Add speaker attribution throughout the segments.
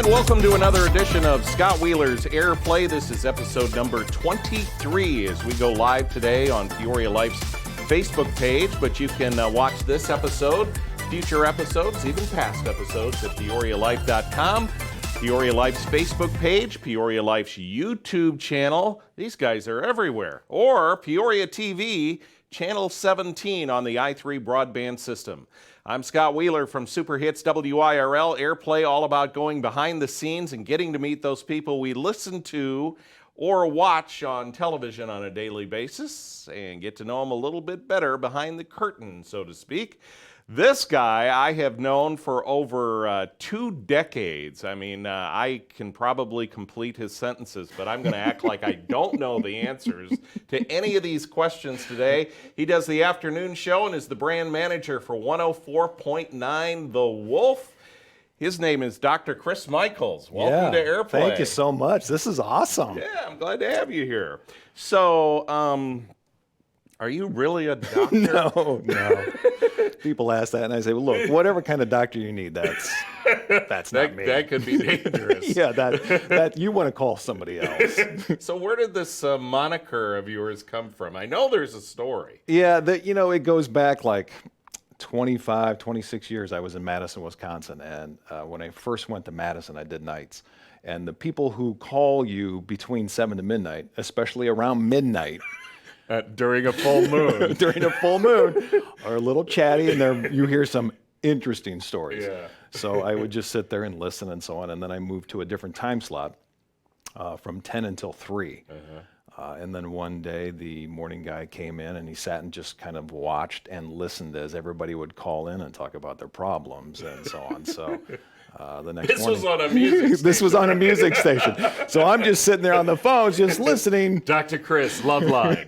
Speaker 1: And welcome to another edition of Scott Wheeler's Airplay. This is episode number 23 as we go live today on Peoria Life's Facebook page. But you can watch this episode, future episodes, even past episodes at PeoriaLife.com. Peoria Life's Facebook page, Peoria Life's YouTube channel. These guys are everywhere. Or Peoria TV, Channel 17 on the i3 broadband system. I'm Scott Wheeler from Super Hits WIRL Airplay, all about going behind the scenes and getting to meet those people we listen to or watch on television on a daily basis and get to know them a little bit better behind the curtain, so to speak. This guy I have known for over 2 decades. I mean, I can probably complete his sentences, but I'm going to act like I don't know the answers to any of these questions today. He does the afternoon show and is the brand manager for 104.9 The Wolf. His name is Dr. Chris Michaels. Welcome to Airplay.
Speaker 2: Thank you so much. This is awesome.
Speaker 1: Yeah, I'm glad to have you here. So, are you really a doctor?
Speaker 2: No. People ask that, and I say, well, look, whatever kind of doctor you need, that's not me.
Speaker 1: That could be dangerous.
Speaker 2: Yeah, that you want to call somebody else.
Speaker 1: So where did this moniker of yours come from? I know there's a story.
Speaker 2: Yeah, it goes back like 25, 26 years. I was in Madison, Wisconsin, and when I first went to Madison, I did nights. And the people who call you between 7 to midnight, especially around midnight,
Speaker 1: during a full moon.
Speaker 2: During a full moon, are a little chatty, and you hear some interesting stories.
Speaker 1: Yeah.
Speaker 2: So I would just sit there and listen and so on, and then I moved to a different time slot from 10 until 3. And then one day the morning guy came in and he sat and just kind of watched and listened as everybody would call in and talk about their problems and so on. So the next morning,
Speaker 1: was on a music station.
Speaker 2: This was on a music station. So I'm just sitting there on the phone just listening.
Speaker 1: Dr. Chris, love line.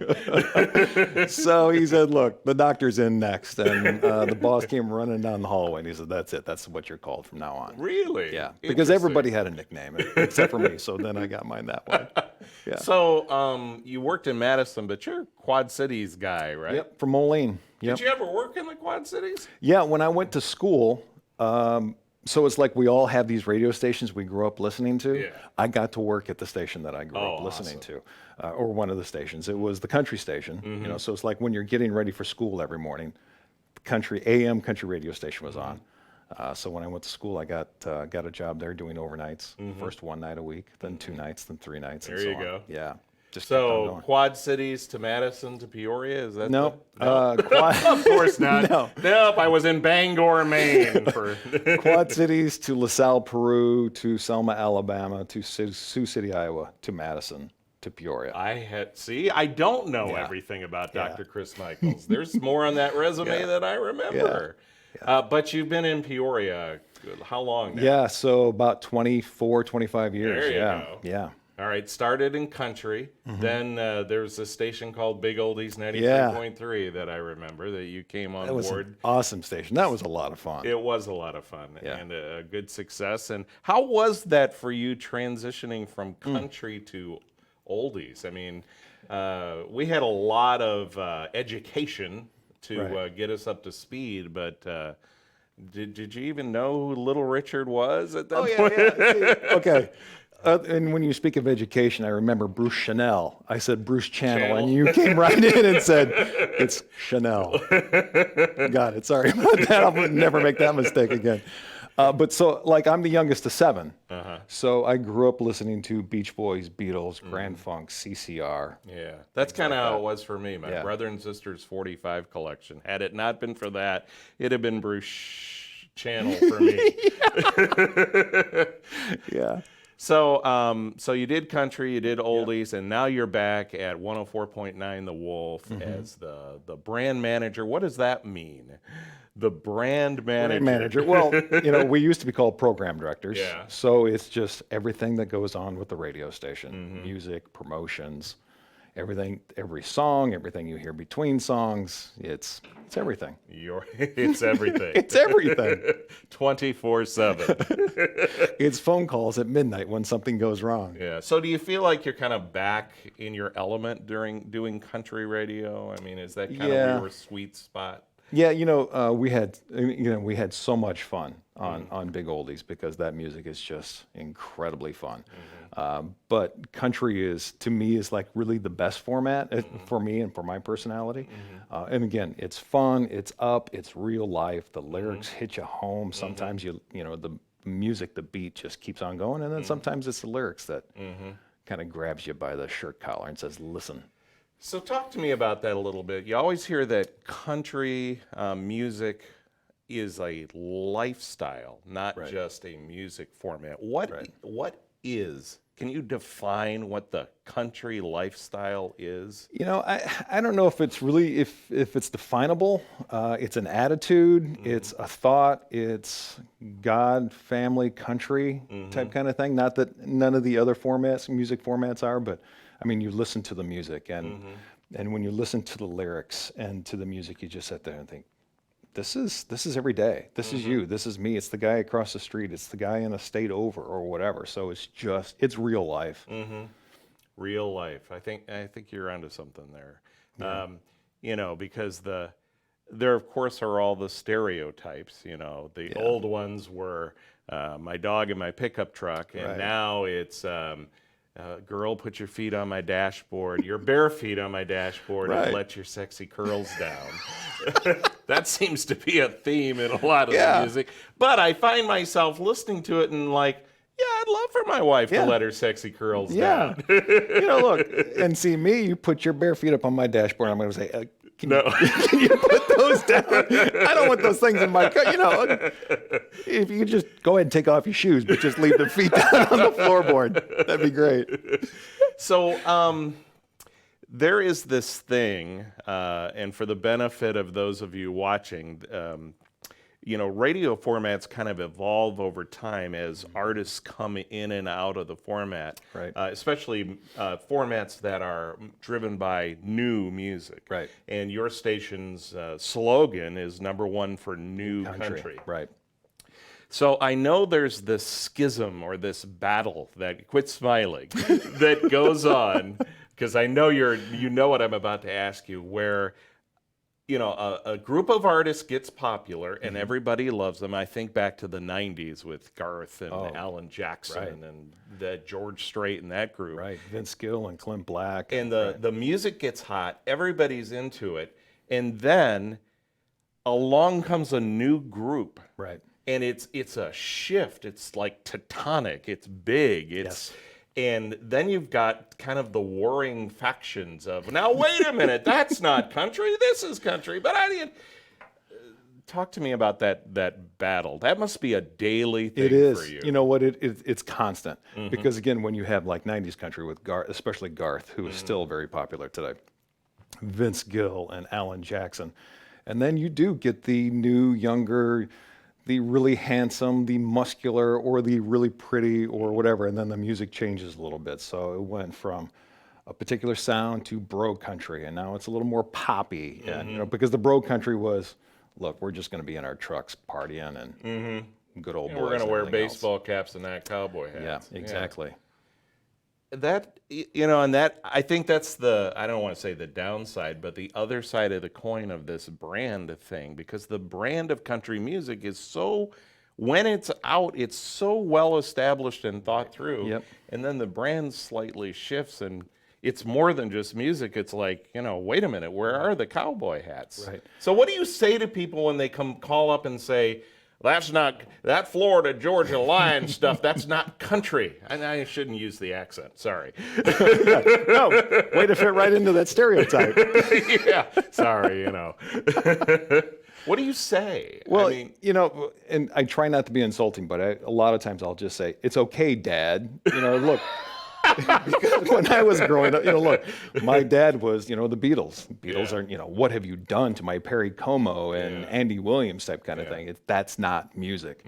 Speaker 2: So he said, look, the doctor's in next. And the boss came running down the hallway and he said, that's it. That's what you're called from now on.
Speaker 1: Really?
Speaker 2: Yeah. Because everybody had a nickname except for me. So then I got mine that way. Yeah.
Speaker 1: So you worked in Madison, but you're a Quad Cities guy, right?
Speaker 2: Yep. From Moline. Yep.
Speaker 1: Did you ever work in the Quad Cities?
Speaker 2: Yeah. When I went to school, so it's like we all have these radio stations we grew up listening to.
Speaker 1: Yeah.
Speaker 2: I got to work at the station that I grew up listening to, or one of the stations. It was the country station. So it's like when you're getting ready for school every morning, the AM country radio station was on. So when I went to school, I got a job there doing overnights. First 1 night a week, then 2 nights, then 3 nights.
Speaker 1: There
Speaker 2: and so
Speaker 1: you
Speaker 2: on.
Speaker 1: go.
Speaker 2: Yeah. Just
Speaker 1: So Quad Cities to Madison to Peoria, is that?
Speaker 2: No.
Speaker 1: Of course not.
Speaker 2: No.
Speaker 1: Nope, I was in Bangor, Maine.
Speaker 2: Quad Cities to LaSalle, Peru, to Selma, Alabama, to Sioux City, Iowa, to Madison, to Peoria.
Speaker 1: I don't know everything about Dr. Chris Michaels. There's more on that resume than I remember. Yeah. But you've been in Peoria, how long now?
Speaker 2: Yeah, so about 24, 25 years.
Speaker 1: There you go.
Speaker 2: Yeah.
Speaker 1: All right, started in country. Then there's a station called Big Oldies 93.3 that I remember that you came on
Speaker 2: That was
Speaker 1: board.
Speaker 2: an awesome station. That was a lot of fun.
Speaker 1: It was a lot of fun and a good success. And how was that for you transitioning from country to oldies? I mean, we had a lot of education to get us up to speed, but did you even know who Little Richard was at that point?
Speaker 2: Yeah. Okay. And when you speak of education, I remember Bruce Chanel. I said Bruce Channel, and you came right in and said, it's Chanel. Got it. Sorry about that. I'll never make that mistake again. But so, like, I'm the youngest of 7. So I grew up listening to Beach Boys, Beatles, Grand Funk, CCR.
Speaker 1: Yeah, that's kind of how it was for me. My brother and sister's 45 collection. Had it not been for that, it'd have been Bruce Channel for me.
Speaker 2: Yeah.
Speaker 1: So you did country, you did oldies, and now you're back at 104.9 The Wolf as the brand manager. What does that mean? The brand manager.
Speaker 2: Brand manager. Well, we used to be called program directors.
Speaker 1: Yeah.
Speaker 2: So it's just everything that goes on with the radio station, music, promotions, everything, every song, everything you hear between songs. It's everything.
Speaker 1: It's everything.
Speaker 2: It's everything.
Speaker 1: 24/7.
Speaker 2: It's phone calls at midnight when something goes wrong.
Speaker 1: Yeah. So do you feel like you're kind of back in your element during doing country radio? I mean, is that kind of your sweet spot?
Speaker 2: Yeah, we had so much fun on Big Oldies because that music is just incredibly fun. But country to me is like really the best format for me and for my personality. And again, it's fun, it's up, it's real life. The lyrics hit you home. Sometimes the music, the beat just keeps on going, and then sometimes it's the lyrics that kind of grabs you by the shirt collar and says, "Listen."
Speaker 1: So talk to me about that a little bit. You always hear that country music is a lifestyle, not just a music format. What is? Can you define what the country lifestyle is?
Speaker 2: I don't know if it's really if it's definable. It's an attitude. It's a thought. It's God, family, country type kind of thing. Not that none of the other music formats are, but I mean, you listen to the music, and when you listen to the lyrics and to the music, you just sit there and think, this is every day. This is you. This is me. It's the guy across the street. It's the guy in a state over or whatever. So it's real life.
Speaker 1: Real life. I think you're onto something there. Yeah. Because there of course are all the stereotypes. The old ones were my dog in my pickup truck, and now it's girl, put your feet on my dashboard, your bare feet on my dashboard, and let your sexy curls down. That seems to be a theme in a lot of the music. But I find myself listening to it and like, yeah, I'd love for my wife to let her sexy curls down.
Speaker 2: Look, and see me, you put your bare feet up on my dashboard, I'm going to say, can you put those down? I don't want those things in my car. If you just go ahead and take off your shoes, but just leave the feet down on the floorboard, that'd be great.
Speaker 1: So there is this thing, and for the benefit of those of you watching, radio formats kind of evolve over time as artists come in and out of the format, especially formats that are driven by new music.
Speaker 2: Right.
Speaker 1: And your station's slogan is #1 for new country.
Speaker 2: Right.
Speaker 1: So I know there's this schism or this battle that quit smiling that goes on, because I know you know what I'm about to ask you, where a group of artists gets popular and everybody loves them. I think back to the 90s with Garth and Alan Jackson and George Strait and that group.
Speaker 2: Right, Vince Gill and Clint Black.
Speaker 1: And the music gets hot, everybody's into it, and then along comes a new group.
Speaker 2: Right.
Speaker 1: And it's a shift. It's like tectonic. It's big. And then you've got kind of the warring factions of, now wait a minute, that's not country, this is country. But talk to me about that battle. That must be a daily thing for you.
Speaker 2: You know what? It's constant. Because again, when you have like 90s country with Garth, especially Garth, who is still very popular today, Vince Gill and Alan Jackson, and then you do get the new, younger, the really handsome, the muscular, or the really pretty, or whatever, and then the music changes a little bit. So it went from a particular sound to bro country, and now it's a little more poppy. And because the bro country was, look, we're just going to be in our trucks partying and good old boys.
Speaker 1: We're going to wear baseball caps and that cowboy hats.
Speaker 2: Yeah, exactly.
Speaker 1: That, and that, I think that's I don't want to say the downside, but the other side of the coin of this brand thing, because the brand of country music is so, when it's out, it's so well established and thought through.
Speaker 2: Yep.
Speaker 1: And then the brand slightly shifts, and it's more than just music. It's like, wait a minute, where are the cowboy hats?
Speaker 2: Right.
Speaker 1: So what do you say to people when they call up and say, that's not, that Florida, Georgia line stuff, that's not country. And I shouldn't use the accent, sorry.
Speaker 2: No, way to fit right into that stereotype.
Speaker 1: Yeah, sorry, What do you say?
Speaker 2: Well, and I try not to be insulting, but a lot of times I'll just say, it's okay, Dad. Look. Because when I was growing up, look, my dad was, the Beatles. Beatles are, what have you done to my Perry Como and Andy Williams type kind of thing. That's not music.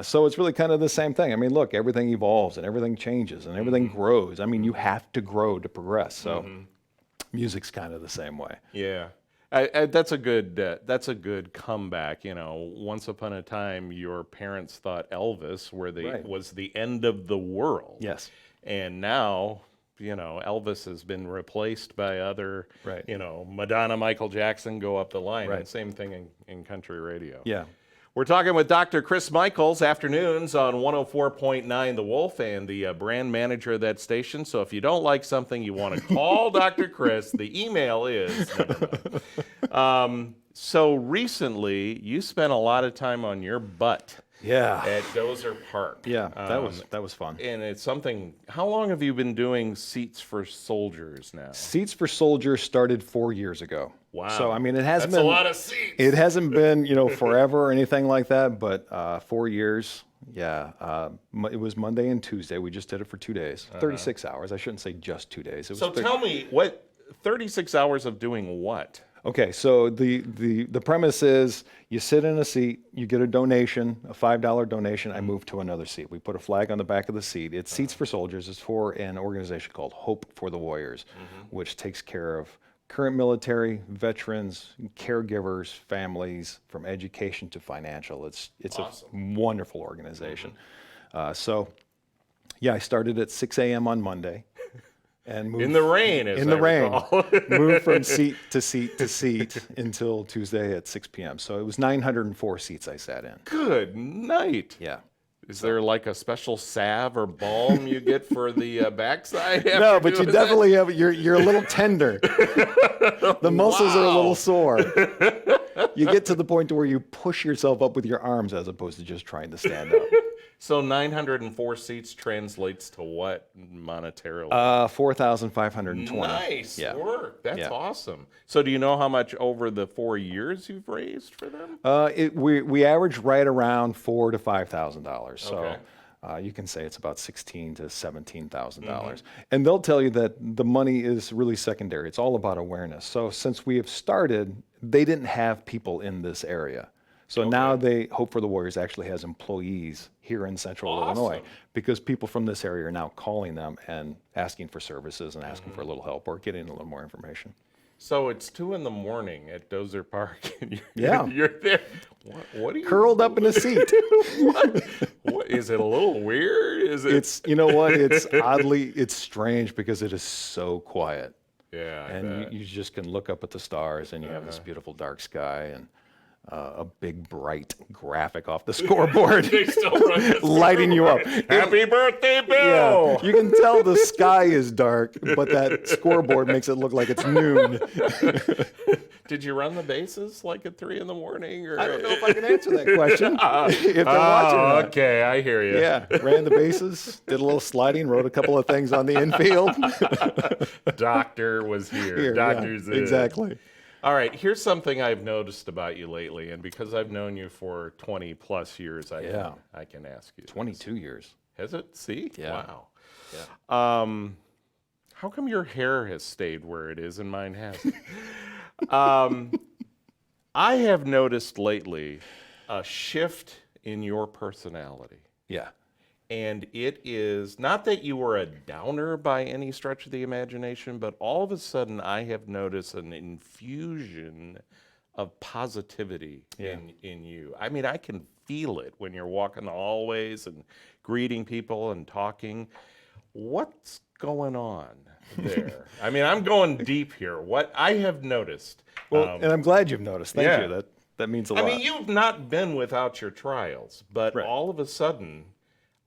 Speaker 2: So it's really kind of the same thing. I mean, look, everything evolves and everything changes and everything grows. I mean, you have to grow to progress. So music's kind of the same way.
Speaker 1: Yeah. That's a good comeback. Once upon a time, your parents thought Elvis was the end of the world.
Speaker 2: Yes.
Speaker 1: And now Elvis has been replaced by other,
Speaker 2: Right.
Speaker 1: Madonna, Michael Jackson go up the line.
Speaker 2: Right.
Speaker 1: And same thing in country radio.
Speaker 2: Yeah.
Speaker 1: We're talking with Dr. Chris Michaels afternoons on 104.9 The Wolf and the brand manager of that station. So if you don't like something, you want to call Dr. Chris. The email is. So recently, you spent a lot of time on your butt.
Speaker 2: Yeah.
Speaker 1: At Dozer Park.
Speaker 2: Yeah, that was fun.
Speaker 1: And it's something. How long have you been doing Seats for Soldiers now?
Speaker 2: Seats for Soldiers started 4 years ago.
Speaker 1: Wow.
Speaker 2: So I mean, it hasn't
Speaker 1: That's
Speaker 2: been
Speaker 1: a lot of seats.
Speaker 2: It hasn't been forever or anything like that, but 4 years. Yeah. It was Monday and Tuesday. We just did it for 2 days, 36 hours. I shouldn't say just 2 days. It was
Speaker 1: So tell me, 36 hours of doing what?
Speaker 2: Okay, so the premise is you sit in a seat, you get a donation, a $5 donation, I move to another seat. We put a flag on the back of the seat. It's Seats for Soldiers. It's for an organization called Hope for the Warriors, which takes care of current military, veterans, caregivers, families, from education to financial. It's awesome. A wonderful organization. So yeah, I started at 6 a.m. on Monday. And moved
Speaker 1: in the rain, as
Speaker 2: in the rain,
Speaker 1: recall.
Speaker 2: moved from seat to seat to seat until Tuesday at 6 p.m. So it was 904 seats I sat in.
Speaker 1: Good night.
Speaker 2: Yeah.
Speaker 1: Is there like a special salve or balm you get for the backside?
Speaker 2: No, but you definitely have. You're a little tender. The muscles are a little sore. You get to the point to where you push yourself up with your arms as opposed to just trying to stand up.
Speaker 1: So 904 seats translates to what monetarily?
Speaker 2: 4,520.
Speaker 1: Nice work. That's awesome. So do you know how much over the 4 years you've raised for them?
Speaker 2: We average right around $4,000 to $5,000. So
Speaker 1: Okay.
Speaker 2: you can say it's about $16,000 to $17,000. And they'll tell you that the money is really secondary. It's all about awareness. So since we have started, they didn't have people in this area. So now Hope for the Warriors actually has employees here in Central Illinois because people from this area are now calling them and asking for services and asking for a little help or getting a little more information.
Speaker 1: So it's 2 a.m. at Dozer Park, and you're there. What are you
Speaker 2: curled up in a seat?
Speaker 1: What is it? A little weird? Is it?
Speaker 2: It's it's strange because it is so quiet.
Speaker 1: Yeah,
Speaker 2: and you just can look up at the stars, and you have this beautiful dark sky and a big bright graphic off the scoreboard
Speaker 1: They still run this
Speaker 2: lighting you up.
Speaker 1: Happy birthday, Bill!
Speaker 2: Yeah, you can tell the sky is dark, but that scoreboard makes it look like it's noon.
Speaker 1: Did you run the bases like at 3 a.m? Or?
Speaker 2: I don't know if I can answer that question. If they're watching that.
Speaker 1: Okay, I hear you.
Speaker 2: Yeah, ran the bases, did a little sliding, wrote a couple of things on the infield.
Speaker 1: Doctor was here. Doctor's in.
Speaker 2: Exactly.
Speaker 1: All right, here's something I've noticed about you lately, and because I've known you for 20 plus years, I can ask you.
Speaker 2: 22 years.
Speaker 1: Has it? See?
Speaker 2: Yeah.
Speaker 1: Wow.
Speaker 2: Yeah.
Speaker 1: How come your hair has stayed where it is and mine hasn't? I have noticed lately a shift in your personality.
Speaker 2: Yeah.
Speaker 1: And it is not that you were a downer by any stretch of the imagination, but all of a sudden I have noticed an infusion of positivity in you. I mean, I can feel it when you're walking the hallways and greeting people and talking. What's going on there? I mean, I'm going deep here. What I have noticed.
Speaker 2: Well, and I'm glad you've noticed. Thank you. That means a lot.
Speaker 1: I mean, you've not been without your trials, but all of a sudden,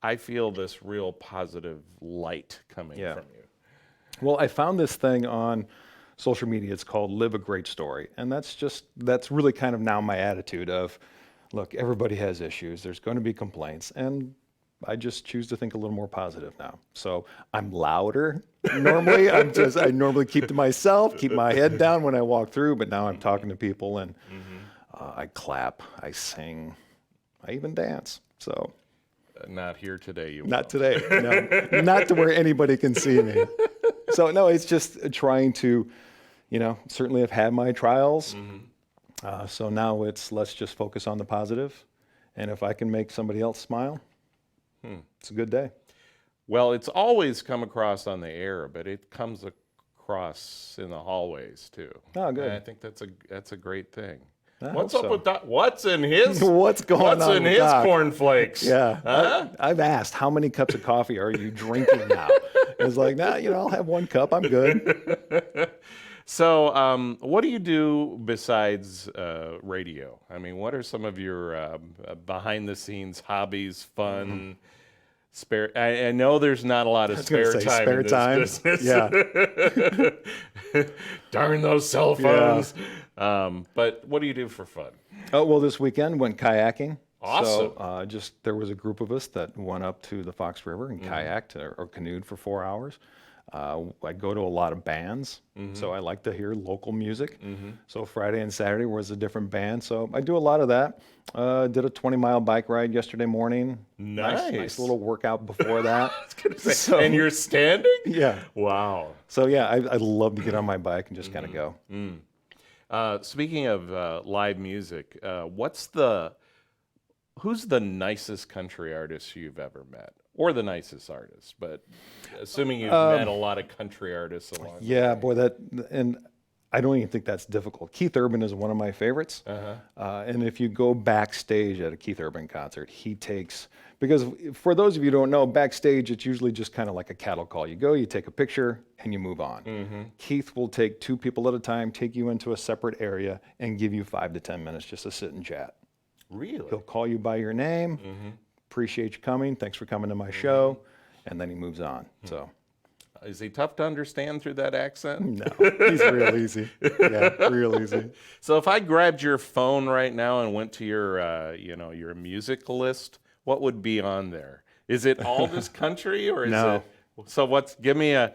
Speaker 1: I feel this real positive light coming from you.
Speaker 2: Well, I found this thing on social media. It's called Live a Great Story. And that's really kind of now my attitude of, look, everybody has issues. There's going to be complaints. And I just choose to think a little more positive now. So I'm louder normally. I normally keep to myself, keep my head down when I walk through, but now I'm talking to people and I clap, I sing, I even dance. So.
Speaker 1: Not here today, you
Speaker 2: Not today. No, not to where anybody can see me. So no, it's just trying to, certainly have had my trials. So now let's just focus on the positive. And if I can make somebody else smile, it's a good day.
Speaker 1: Well, it's always come across on the air, but it comes across in the hallways too.
Speaker 2: Oh, good.
Speaker 1: And I think that's a great thing. What's up with that? What's in his?
Speaker 2: What's going on?
Speaker 1: What's in
Speaker 2: with
Speaker 1: his
Speaker 2: Doc?
Speaker 1: cornflakes?
Speaker 2: Yeah.
Speaker 1: Huh?
Speaker 2: I've asked, how many cups of coffee are you drinking now? It's like, nah, I'll have 1 cup. I'm good.
Speaker 1: So, what do you do besides radio? I mean, what are some of your behind-the-scenes hobbies, fun, spare? I know there's not a lot of spare time
Speaker 2: spare
Speaker 1: in this
Speaker 2: time.
Speaker 1: business.
Speaker 2: Yeah.
Speaker 1: Darn those cell phones. But what do you do for fun?
Speaker 2: Oh, well, this weekend went kayaking.
Speaker 1: Awesome.
Speaker 2: So there was a group of us that went up to the Fox River and kayaked or canoed for 4 hours. I go to a lot of bands, so I like to hear local music. So Friday and Saturday was a different band, so I do a lot of that. Did a 20-mile bike ride yesterday morning. Nice little workout before that.
Speaker 1: And you're standing?
Speaker 2: Yeah.
Speaker 1: Wow.
Speaker 2: So yeah, I love to get on my bike and just kind of go.
Speaker 1: Speaking of live music, who's the nicest country artist you've ever met? Or the nicest artist, but assuming you've met a lot of country artists along the way.
Speaker 2: Boy, and I don't even think that's difficult. Keith Urban is one of my favorites. And if you go backstage at a Keith Urban concert, because for those of you who don't know, backstage, it's usually just kind of like a cattle call. You go, you take a picture, and you move on. Keith will take 2 people at a time, take you into a separate area, and give you 5 to 10 minutes just to sit and chat.
Speaker 1: Really?
Speaker 2: He'll call you by your name. Appreciate you coming. Thanks for coming to my show. And then he moves on. So,
Speaker 1: is he tough to understand through that accent?
Speaker 2: No, he's real easy. Yeah, real easy.
Speaker 1: So if I grabbed your phone right now and went to your music list, what would be on there? Is it all just country, or is
Speaker 2: No.
Speaker 1: it? So give me a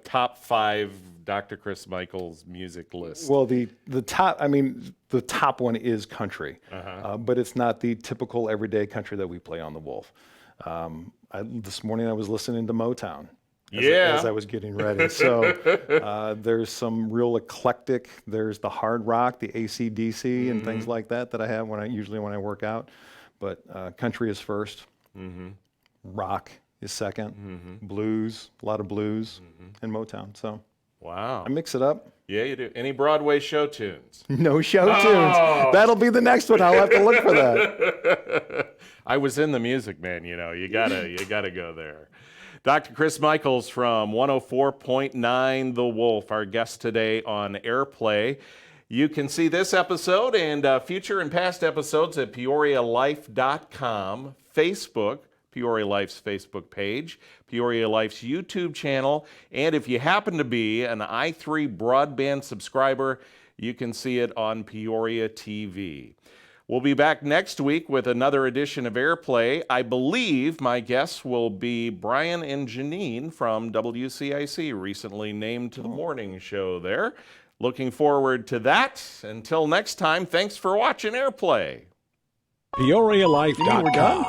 Speaker 1: top 5 Dr. Chris Michaels music list.
Speaker 2: Well, the top one is country, but it's not the typical everyday country that we play on the Wolf. This morning I was listening to Motown as I was getting ready. So there's some real eclectic. There's the hard rock, the AC/DC, and things like that I have when I work out. But country is first. Rock is second. Blues, a lot of blues, and Motown. So.
Speaker 1: Wow.
Speaker 2: I mix it up.
Speaker 1: Yeah, you do. Any Broadway show tunes?
Speaker 2: No show tunes. That'll be the next one. I'll have to look for that.
Speaker 1: I was in the music, man. You gotta go there. Dr. Chris Michaels from 104.9 The Wolf, our guest today on Airplay. You can see this episode and future and past episodes at PeoriaLife.com, Facebook, Peoria Life's Facebook page, Peoria Life's YouTube channel, and if you happen to be an i3 broadband subscriber, you can see it on Peoria TV. We'll be back next week with another edition of Airplay. I believe my guests will be Brian and Janine from WCIC, recently named to the morning show there. Looking forward to that. Until next time, thanks for watching Airplay.
Speaker 3: PeoriaLife.com.